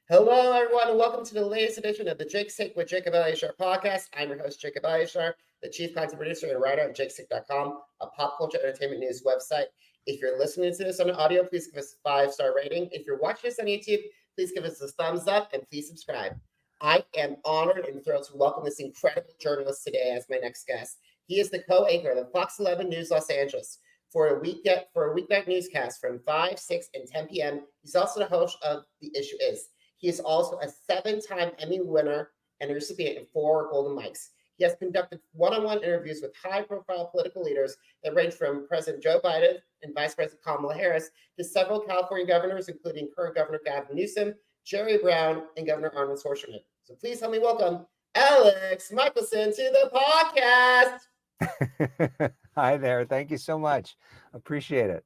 Hello, everyone, and welcome to the latest edition of the Jake with Jacob Elyachar Podcast. I'm your host, Jacob Elyachar, the chief content producer and writer at jakesick.com, a pop culture entertainment news website. If you're listening to this on audio, please give us a 5-star rating. If you're watching this on YouTube, please give us a thumbs up and please subscribe. I am honored and thrilled to welcome this incredible journalist today as my next guest. He is the co-anchor of the Fox 11 News Los Angeles for a weeknight newscast from 5, 6, and 10 p.m. He's also the host of The Issue Is. He is also a 7-time Emmy winner and a recipient of 4 Golden Mics. He has conducted one-on-one interviews with high-profile political leaders that range from President Joe Biden and Vice President Kamala Harris to several California governors, including current Governor Gavin Newsom, Jerry Brown, and Governor Arnold Schwarzenegger. So please help me welcome Elex Michelson to the podcast. Hi there. Thank you so much. Appreciate it.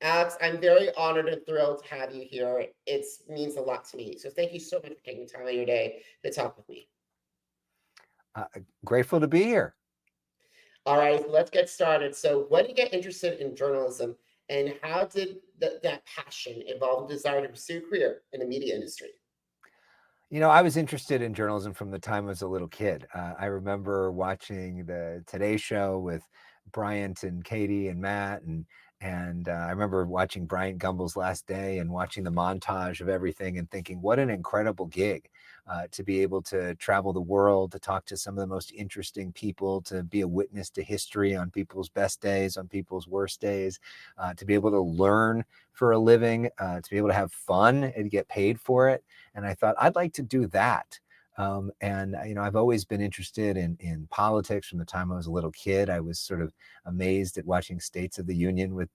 Alex, I'm very honored and thrilled to have you here. It means a lot to me. So thank you so much for taking time out of your day to talk with me. Grateful to be here. All right, let's get started. So when did you get interested in journalism, and how did that passion evolve a desire to pursue a career in the media industry? You know, I was interested in journalism from the time I was a little kid. I remember watching the Today Show with Bryant and Katie and Matt, and I remember watching Bryant Gumbel's Last Day and watching the montage of everything and thinking, what an incredible gig to be able to travel the world, to talk to some of the most interesting people, to be a witness to history on people's best days, on people's worst days, to be able to learn for a living, to be able to have fun and get paid for it. And I thought, I'd like to do that. And, you know, I've always been interested in politics from the time I was a little kid. I was sort of amazed at watching States of the Union with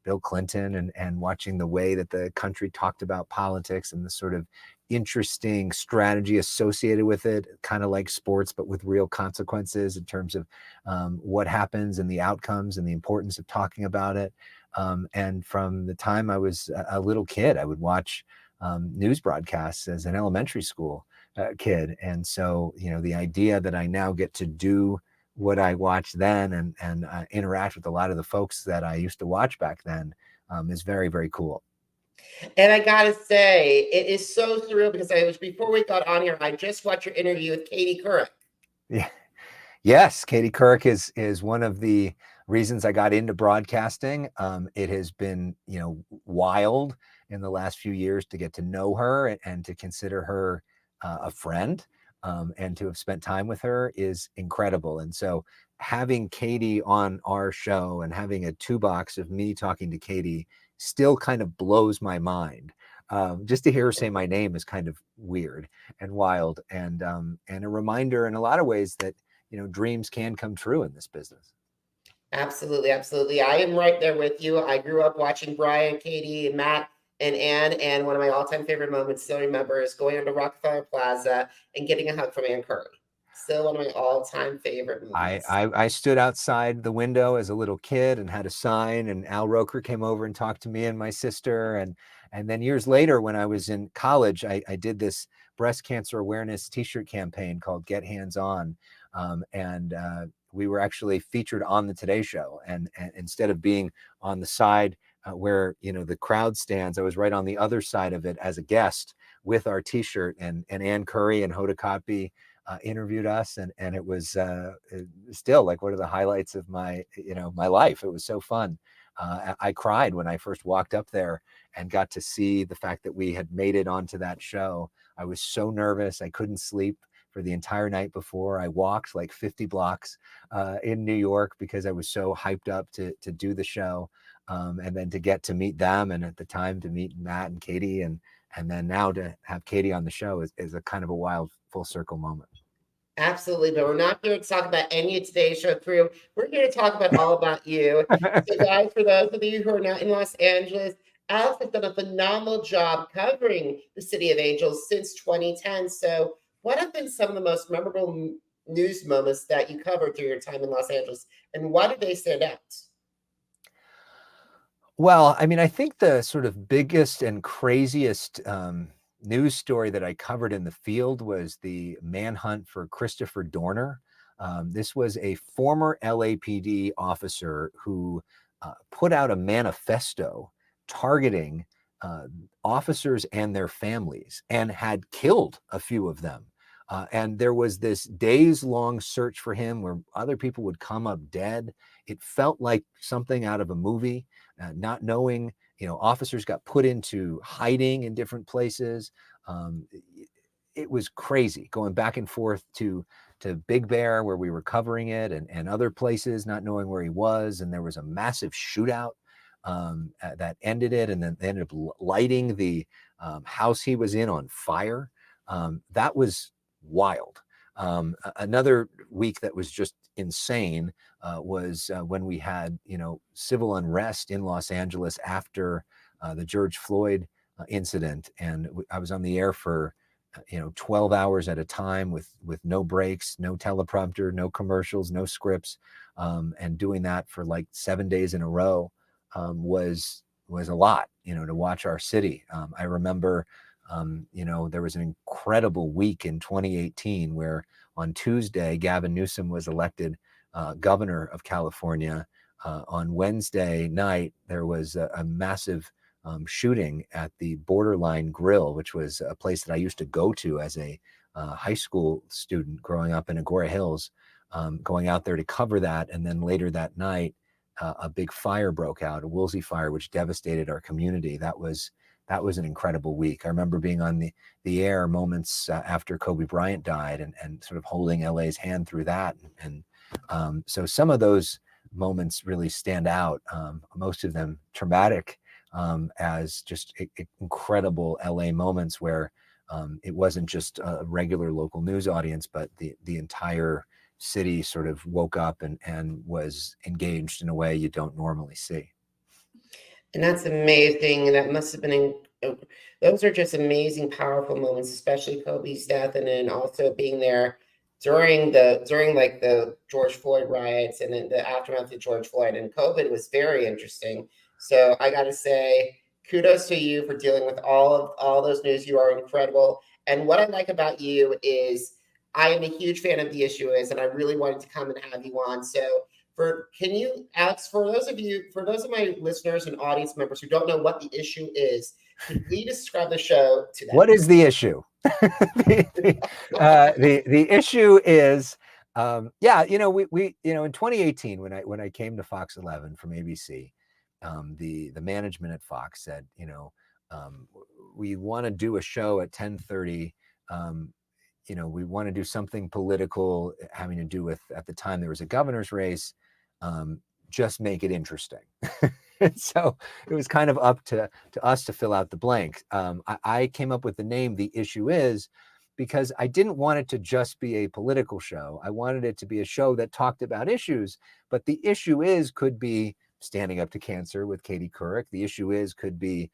Bill Clinton and watching the way that the country talked about politics and the sort of interesting strategy associated with it, kind of like sports, but with real consequences in terms of what happens and the outcomes and the importance of talking about it. And from the time I was a little kid, I would watch news broadcasts as an elementary school kid. And so, you know, the idea that I now get to do what I watched then and interact with a lot of the folks that I used to watch back then is very, very cool. And I gotta say, it is so surreal because before we got on here, I just watched your interview with Katie Couric. Yeah. Yes, Katie Couric is one of the reasons I got into broadcasting. It has been, you know, wild in the last few years to get to know her and to consider her a friend, and to have spent time with her is incredible. And so having Katie on our show and having a 2-box of me talking to Katie still kind of blows my mind. Just to hear her say my name is kind of weird and wild, and a reminder in a lot of ways that, you know, dreams can come true in this business. Absolutely, absolutely. I am right there with you. I grew up watching Brian, Katie, and Matt and Ann, and one of my all-time favorite moments, still remember, is going into Rockefeller Plaza and getting a hug from Ann Curry. Still one of my all-time favorite moments. I stood outside the window as a little kid and had a sign, and Al Roker came over and talked to me and my sister. And then years later, when I was in college, I did this breast cancer awareness t-shirt campaign called Get Hands On. And we were actually featured on the Today Show. And instead of being on the side where, you know, the crowd stands, I was right on the other side of it as a guest with our t-shirt, and Ann Curry and Hoda Kotb interviewed us, and it was still like one of the highlights of my life. It was so fun. I cried when I first walked up there and got to see the fact that we had made it onto that show. I was so nervous. I couldn't sleep for the entire night before. I walked like 50 blocks in New York because I was so hyped up to do the show. And then to get to meet them, and at the time to meet Matt and Katie, and then now to have Katie on the show is a kind of a wild full circle moment. Absolutely, but we're not here to talk about any of today's show crew. We're here to talk about all about you. So guys, for those of you who are not in Los Angeles, Alex has done a phenomenal job covering the City of Angels since 2010. So what have been some of the most memorable news moments that you covered through your time in Los Angeles, and why did they stand out? Well, I mean, I think the sort of biggest and craziest news story that I covered in the field was the manhunt for Christopher Dorner. This was a former LAPD officer who put out a manifesto targeting officers and their families and had killed a few of them. And there was this days-long search for him where other people would come up dead. It felt like something out of a movie, not knowing, officers got put into hiding in different places. It was crazy going back and forth to Big Bear where we were covering it and other places, not knowing where he was. And there was a massive shootout that ended it. And then they ended up lighting the house he was in on fire. That was wild. Another week that was just insane was when we had, civil unrest in Los Angeles after the George Floyd incident. And I was on the air for 12 hours at a time with no breaks, no teleprompter, no commercials, no scripts, and doing that for like 7 days in a row was a lot, to watch our city. I remember, there was an incredible week in 2018 where on Tuesday, Gavin Newsom was elected governor of California. On Wednesday night, there was a massive shooting at the Borderline Grill, which was a place that I used to go to as a high school student growing up in Agoura Hills, going out there to cover that. And then later that night, a big fire broke out, a Woolsey fire, which devastated our community. That was an incredible week. I remember being on the air moments after Kobe Bryant died and sort of holding LA's hand through that. And so some of those moments really stand out, most of them traumatic, as just incredible LA moments where it wasn't just a regular local news audience, but the entire city sort of woke up and was engaged in a way you don't normally see. And that's amazing. That must have been, those are just amazing, powerful moments, especially Kobe's death. And then also being there during like the George Floyd riots and then the aftermath of George Floyd, and COVID was very interesting. So I got to say, kudos to you for dealing with all those news. You are incredible. And what I like about you is I am a huge fan of The Issue Is, and I really wanted to come and have you on. So can you, Alex, for those of my listeners and audience members who don't know what The Issue is, could you describe the show to them? What is the issue? The issue is, we in 2018 when I came to Fox 11 from ABC, the management at Fox said, we want to do a show at 10:30. We want to do something political having to do with, at the time there was a governor's race. Just make it interesting. So it was kind of up to us to fill out the blank. I came up with the name The Issue Is because I didn't want it to just be a political show. I wanted it to be a show that talked about issues, but the issue is could be standing up to cancer with Katie Couric. The issue is could be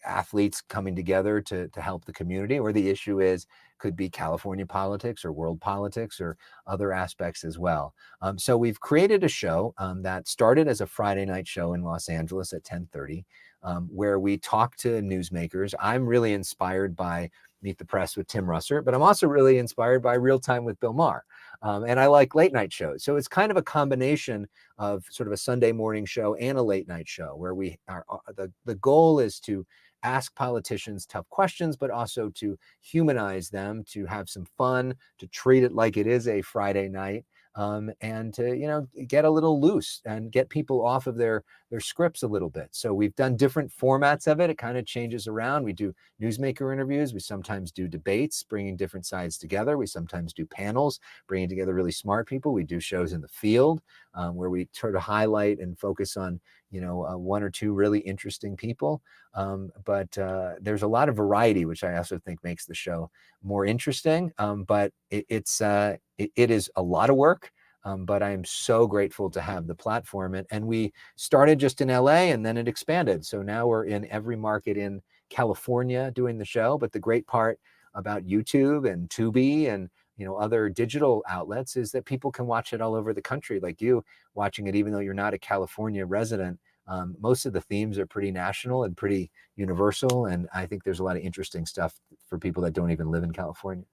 athletes coming together to help the community, or the issue is could be California politics or world politics or other aspects as well. So we've created a show that started as a Friday night show in Los Angeles at 10:30, where we talk to newsmakers. I'm really inspired by Meet the Press with Tim Russert, but I'm also really inspired by Real Time with Bill Maher. And I like late night shows. So it's kind of a combination of sort of a Sunday morning show and a late night show where we are, the goal is to ask politicians tough questions, but also to humanize them, to have some fun, to treat it like it is a Friday night, and to, get a little loose and get people off of their scripts a little bit. So we've done different formats of it. It kind of changes around. We do newsmaker interviews. We sometimes do debates, bringing different sides together. We sometimes do panels, bringing together really smart people. We do shows in the field where we try to highlight and focus on, one or two really interesting people. But there's a lot of variety, which I also think makes the show more interesting. But it is a lot of work. But I am so grateful to have the platform. And we started just in LA and then it expanded. So now we're in every market in California doing the show. But the great part about YouTube and Tubi and other digital outlets is that people can watch it all over the country, like you watching it, even though you're not a California resident. Most of the themes are pretty national and pretty universal. And I think there's a lot of interesting stuff for people that don't even live in California.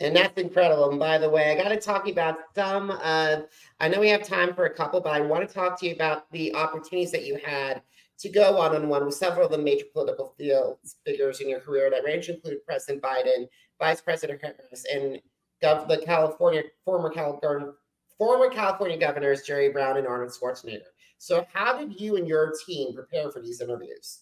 And that's incredible. And by the way, I got to talk to you about some I know we have time for a couple, but I want to talk to you about the opportunities that you had to go one-on-one with several of the major political figures in your career that range include President Biden, Vice President Harris, and the former California governors Jerry Brown and Arnold Schwarzenegger. So how did you and your team prepare for these interviews?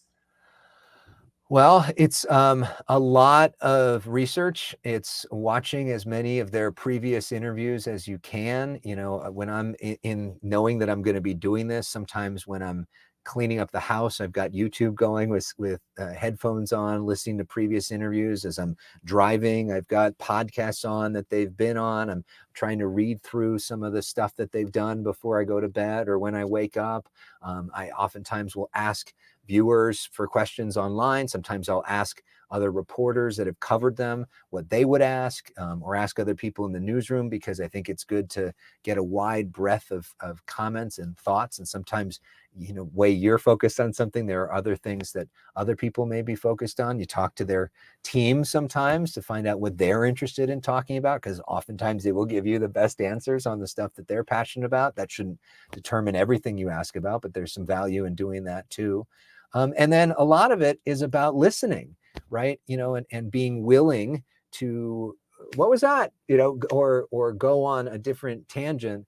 Well, it's a lot of research. It's watching as many of their previous interviews as you can. You know, when I'm in knowing that I'm going to be doing this, sometimes when I'm cleaning up the house, I've got YouTube going with headphones on, listening to previous interviews. As I'm driving, I've got podcasts on that they've been on. I'm trying to read through some of the stuff that they've done before I go to bed or when I wake up. I oftentimes will ask viewers for questions online. Sometimes I'll ask other reporters that have covered them what they would ask, or ask other people in the newsroom, because I think it's good to get a wide breadth of comments and thoughts. And sometimes, you know, way you're focused on something, there are other things that other people may be focused on. You talk to their team sometimes to find out what they're interested in talking about, because oftentimes they will give you the best answers on the stuff that they're passionate about. That shouldn't determine everything you ask about, but there's some value in doing that too. And then a lot of it is about listening, right? You know, and being willing to, what was that? You know, or go on a different tangent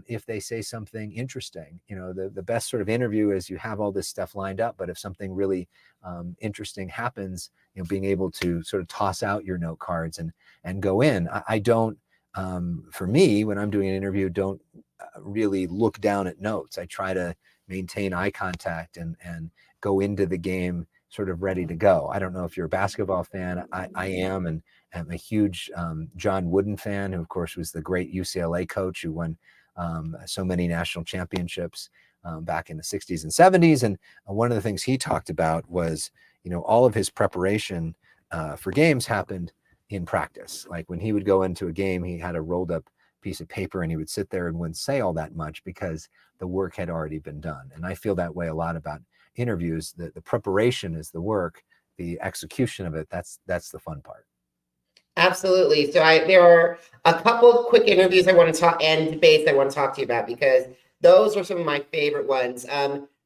if they say something interesting. You know, the best sort of interview is you have all this stuff lined up, but if something really interesting happens, you know, being able to sort of toss out your note cards and go in. I don't, for me, when I'm doing an interview, don't really look down at notes. I try to maintain eye contact and go into the game sort of ready to go. I don't know if you're a basketball fan. I am, and I'm a huge John Wooden fan, who of course was the great UCLA coach who won so many national championships back in the 60s and 70s. And one of the things he talked about was, you know, all of his preparation for games happened in practice. Like when he would go into a game, he had a rolled up piece of paper and he would sit there and wouldn't say all that much because the work had already been done. And I feel that way a lot about interviews. The preparation is the work, the execution of it, that's the fun part. Absolutely. So there are a couple of quick interviews I want to talk and debates I want to talk to you about, because those are some of my favorite ones.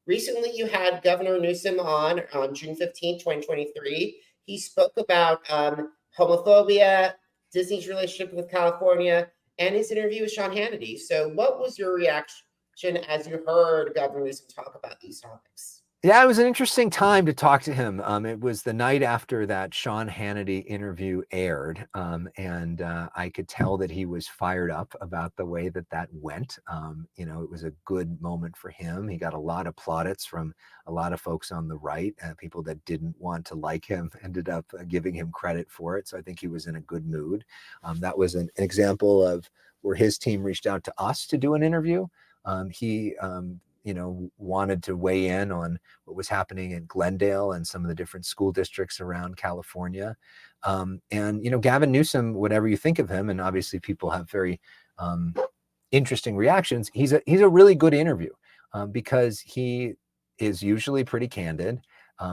Recently, you had Governor Newsom on June 15th, 2023. He spoke about homophobia, Disney's relationship with California, and his interview with Sean Hannity. So what was your reaction as you heard Governor Newsom talk about these topics? Yeah, it was an interesting time to talk to him. It was the night after that Sean Hannity interview aired, and I could tell that he was fired up about the way that went. You know, it was a good moment for him. He got a lot of plaudits from a lot of folks on the right. People that didn't want to like him ended up giving him credit for it. So I think he was in a good mood. That was an example of where his team reached out to us to do an interview. He you know, wanted to weigh in on what was happening in Glendale and some of the different school districts around California. And, you know, Gavin Newsom, whatever you think of him, and obviously people have very interesting reactions, he's a really good interview because he is usually pretty candid.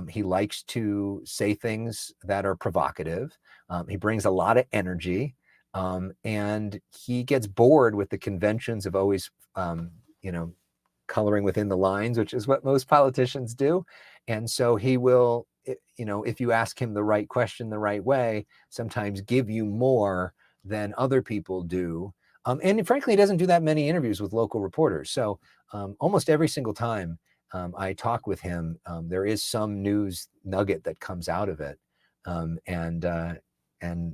He likes to say things that are provocative. He brings a lot of energy. And he gets bored with the conventions of always, you know, coloring within the lines, which is what most politicians do. And so he will, you know, if you ask him the right question the right way, sometimes give you more than other people do. And frankly, he doesn't do that many interviews with local reporters. So almost every single time I talk with him, there is some news nugget that comes out of it. And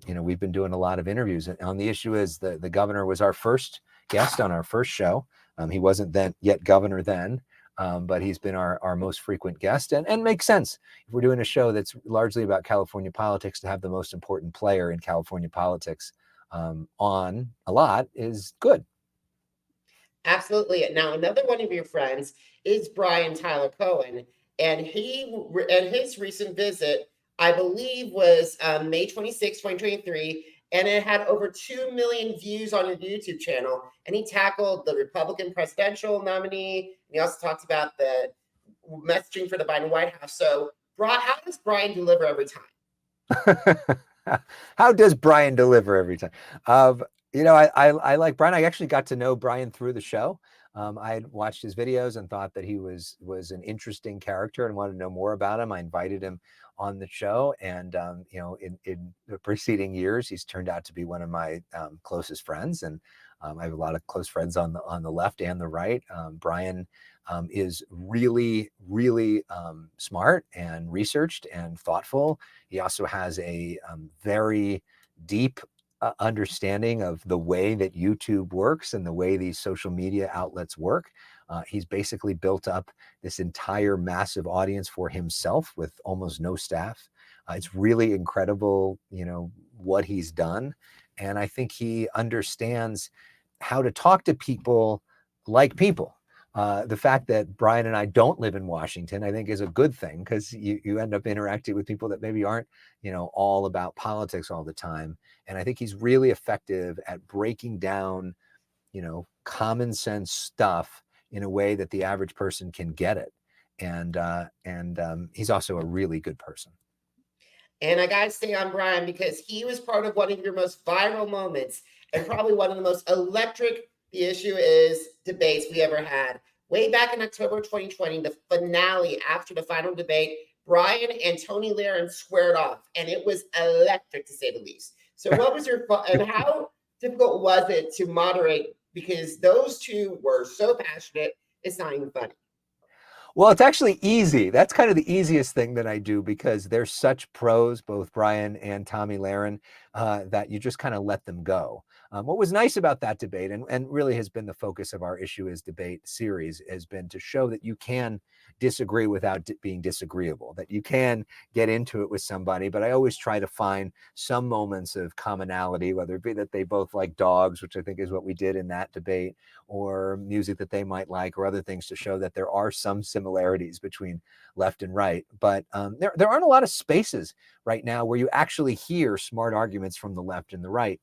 you know, we've been doing a lot of interviews. And on the issue is the governor was our first guest on our first show. He wasn't then yet governor then, but he's been our most frequent guest, and makes sense. If we're doing a show that's largely about California politics, to have the most important player in California politics on a lot is good. Absolutely. Now, another one of your friends is Brian Tyler Cohen, and his recent visit, I believe, was May 26, 2023, and it had over 2 million views on your YouTube channel. And he tackled the Republican presidential nominee. And he also talked about the messaging for the Biden White House. So, how does Brian deliver every time? How does Brian deliver every time? I like Brian. I actually got to know Brian through the show. I had watched his videos and thought that he was an interesting character and wanted to know more about him. I invited him on the show, and in the preceding years, he's turned out to be one of my closest friends, and I have a lot of close friends on the left and the right. Brian is really, really smart and researched and thoughtful. He also has a very deep understanding of the way that YouTube works and the way these social media outlets work. He's basically built up this entire massive audience for himself with almost no staff. It's really incredible, what he's done. And I think he understands how to talk to people like people. The fact that Brian and I don't live in Washington, I think, is a good thing, because you end up interacting with people that maybe aren't, all about politics all the time. And I think he's really effective at breaking down, common sense stuff in a way that the average person can get it. And he's also a really good person. And I got to stay on Brian because he was part of one of your most viral moments and probably one of the most electric, the issue is, debates we ever had. Way back in October 2020, the finale after the final debate, Brian and Tony Lahren squared off, and it was electric, to say the least. So what was your and how difficult was it to moderate? Because those two were so passionate, it's not even funny. Well, it's actually easy. That's kind of the easiest thing that I do, because they're such pros, both Brian and Tommy Lahren, that you just kind of let them go. What was nice about that debate, and really has been the focus of our Issue Is Debate series, has been to show that you can disagree without being disagreeable, that you can get into it with somebody. But I always try to find some moments of commonality, whether it be that they both like dogs, which I think is what we did in that debate, or music that they might like, or other things, to show that there are some similarities between left and right. But there aren't a lot of spaces right now where you actually hear smart arguments from the left and the right.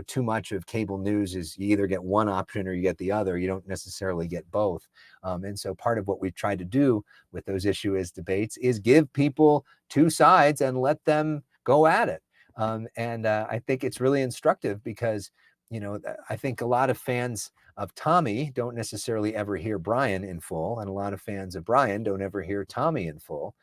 Too much of cable news is you either get one option or you get the other. You don't necessarily get both. And so part of what we've tried to do with those Issue Is debates is give people two sides and let them go at it. And I think it's really instructive, because, I think a lot of fans of Tommy don't necessarily ever hear Brian in full, and a lot of fans of Brian don't ever hear Tommy in full.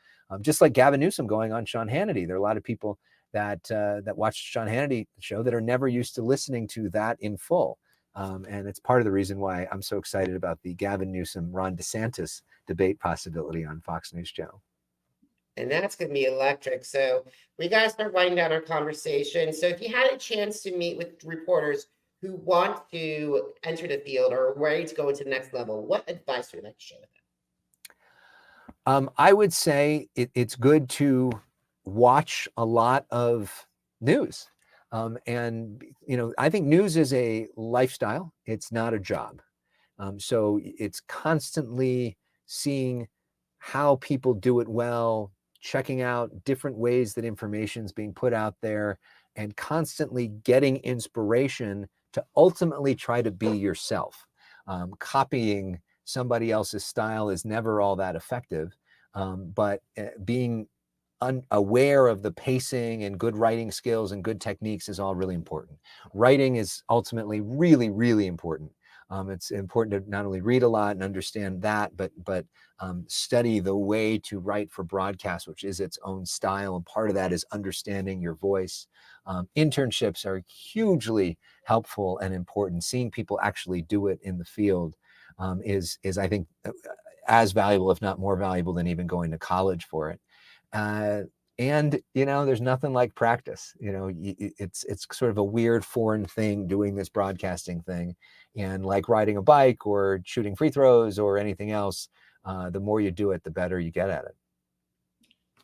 Just like Gavin Newsom going on Sean Hannity. There are a lot of people that watch Sean Hannity show that are never used to listening to that in full. And it's part of the reason why I'm so excited about the Gavin Newsom, Ron DeSantis debate possibility on Fox News Channel. And that's going to be electric. So we got to start winding down our conversation. So if you had a chance to meet with reporters who want to enter the field or ready to go into the next level, what advice would you like to share with them? I would say it's good to watch a lot of news. And I think news is a lifestyle. It's not a job. So it's constantly seeing how people do it well, checking out different ways that information is being put out there, and constantly getting inspiration to ultimately try to be yourself. Copying somebody else's style is never all that effective, but being unaware of the pacing and good writing skills and good techniques is all really important. Writing is ultimately really, really important. It's important to not only read a lot and understand that, but study the way to write for broadcast, which is its own style. And part of that is understanding your voice. Internships are hugely helpful and important. Seeing people actually do it in the field is I think, as valuable, if not more valuable, than even going to college for it. And there's nothing like practice. It's sort of a weird foreign thing doing this broadcasting thing, and like riding a bike or shooting free throws or anything else, the more you do it, the better you get at it.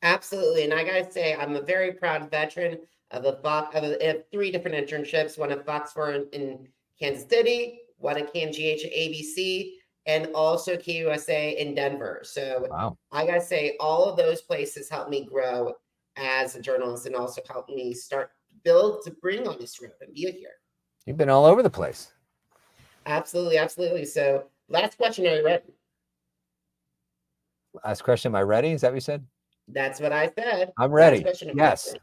Absolutely. And I gotta say, I'm a very proud veteran of of 3 different internships, one at Fox 4 in Kansas City, one at KMGH at ABC, and also KUSA in Denver. So Wow. I gotta say, all of those places helped me grow as a journalist, and also helped me start to bring on this road and be here. You've been all over the place. Absolutely, absolutely. So last question, are you ready? Last question, am I ready? Is that what you said? That's what I said. I'm ready. Last question, Yes.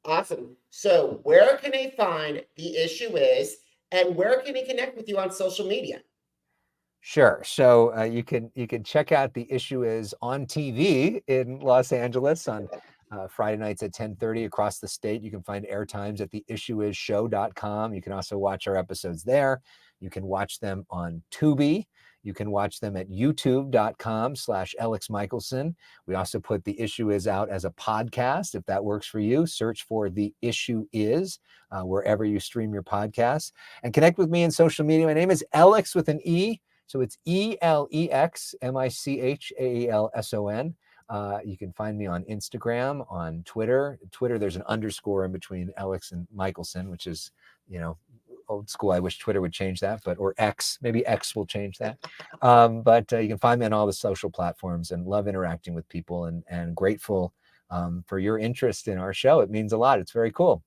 Awesome. So where can they find The Issue Is, and where can they connect with you on social media? Sure. So you can check out The Issue Is on TV in Los Angeles on Friday nights at 10:30 across the state. You can find airtimes at theissueisshow.com. You can also watch our episodes there. You can watch them on Tubi. You can watch them at youtube.com/Elex Michelson. We also put The Issue Is out as a podcast. If that works for you, search for The Issue Is wherever you stream your podcasts, and connect with me in social media. My name is Elex with an E. So it's ELEXMICHAELSON. You can find me on Instagram, on Twitter. Twitter, there's an underscore in between Elex and Michelson, which is, old school. I wish Twitter would change that, or X, maybe X will change that. But you can find me on all the social platforms, and love interacting with people, and grateful for your interest in our show. It means a lot. It's very cool.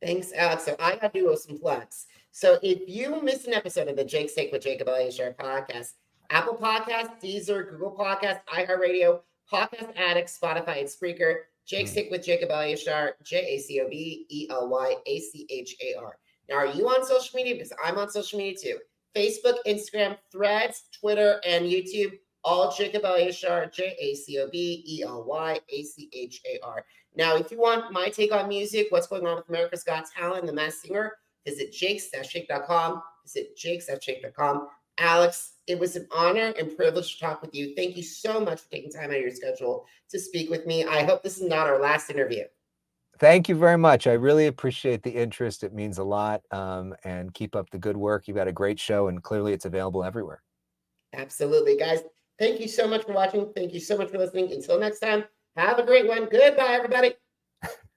Thanks, Alex. So I got to do some plugs. So if you missed an episode of the Jake's Take with Jacob Elyachar podcast, Apple Podcasts, Deezer, Google Podcasts, iHeartRadio, Podcast Addict, Spotify, and Spreaker, Jake's Take with Jacob Elyachar, JACOBELYACHAR. Now, are you on social media? Because I'm on social media too. Facebook, Instagram, Threads, Twitter, and YouTube. All Jacob Elyachar, JACOBELYACHAR. Now, if you want my take on music, what's going on with America's Got Talent, The Masked Singer, visit jakes.shake.com. Visit jakes.shake.com. Alex, it was an honor and privilege to talk with you. Thank you so much for taking time out of your schedule to speak with me. I hope this is not our last interview. Thank you very much. I really appreciate the interest. It means a lot. And keep up the good work. You've got a great show, and clearly it's available everywhere. Absolutely, guys. Thank you so much for watching. Thank you so much for listening. Until next time, have a great one. Goodbye, everybody.